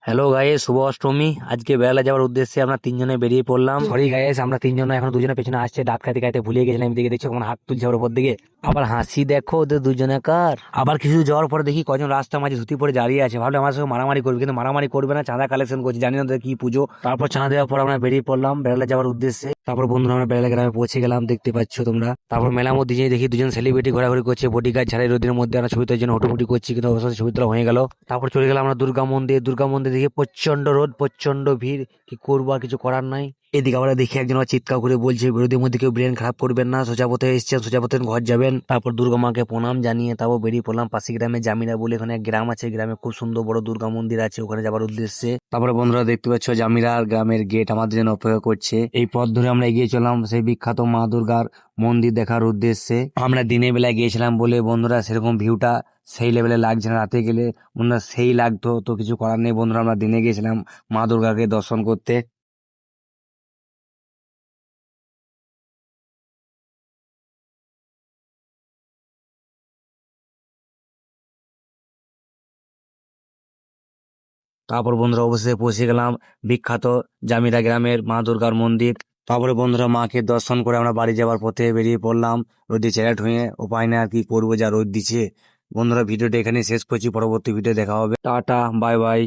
Hello guys, শুভ অষ্টমী। আজকে বেলা যাওয়ার উদ্দেশ্যে আমরা তিনজনে বেরিয়ে পড়লাম। সরি গাইস, আমরা তিনজনে এখন দুজনে পেছনে আসছে, দাঁত খাইতে খাইতে ভুলিয়ে গেছিলাম। এদিকে দেখছো কেমন হাত তুলছে ওর উপর দিকে, আবার হাসি দেখো ওদের দুজনে কার। আবার কিছু যাওয়ার পরে দেখি কজন রাস্তা মাঝে ধুতি পরে দাঁড়িয়ে আছে, ভাবলে আমার সঙ্গে মারামারি করবে, কিন্তু মারামারি করবে না, চাঁদা কালেকশন করছে, জানি না ওদের কি পুজো। তারপর চাঁদা দেওয়ার পর আমরা বেরিয়ে পড়লাম বেড়ালে যাওয়ার উদ্দেশ্যে। তারপর বন্ধুরা আমরা বেড়ালে গ্রামে পৌঁছে গেলাম, দেখতে পাচ্ছ তোমরা। তারপর মেলার মধ্যে যেয়ে দেখি দুজন সেলিব্রিটি ঘোরাঘুরি করছে, বডিগার্ড ছাড়াই রোদের মধ্যে আমরা ছবি তোলার জন্য হুটোমুটি করছি, কিন্তু অবশ্যই ছবি তোলা হয়ে গেল। তারপর চলে গেলাম আমরা দুর্গা মন্দির দেখি প্রচন্ড রোদ, প্রচন্ড ভিড়, কি করবো আর কিছু করার নাই। এদিকে আমরা দেখি একজন আবার চিৎকার করে বলছে, বিরোধীর মধ্যে কেউ ব্রেন খারাপ করবেন না, সোজা পথে এসছেন, সোজা পথে ঘর যাবেন। তারপর দুর্গা মাকে প্রণাম জানিয়ে তারপর বেরিয়ে পড়লাম পাশে গ্রামে জামিরা বলে এখানে এক গ্রাম আছে, গ্রামে খুব সুন্দর বড় দুর্গা মন্দির আছে, ওখানে যাবার উদ্দেশ্যে। তারপরে বন্ধুরা দেখতে পাচ্ছ জামিরার গ্রামের গেট আমাদের জন্য অপেক্ষা করছে। এই পথ ধরে আমরা এগিয়ে চললাম সেই বিখ্যাত মা দুর্গার মন্দির দেখার উদ্দেশ্যে। আমরা দিনের বেলায় গিয়েছিলাম বলে বন্ধুরা সেরকম ভিউটা সেই লেভেলে লাগছে না, রাতে গেলে বন্ধুরা সেই লাগতো, তো কিছু করার নেই বন্ধুরা, আমরা দিনে গিয়েছিলাম মা দুর্গাকে দর্শন করতে। তারপর বন্ধুরা অবশেষে পৌঁছে গেলাম বিখ্যাত জামিরা গ্রামের মা দুর্গার মন্দির। তারপরে বন্ধুরা মাকে দর্শন করে আমরা বাড়ি যাওয়ার পথে বেরিয়ে পড়লাম রোদে চ্যাট হয়ে। উপায় না, আর কি করবো, যা রোদ দিচ্ছে। বন্ধুরা ভিডিওটা এখানে শেষ করছি, পরবর্তী ভিডিও দেখা হবে। Tata, bye bye.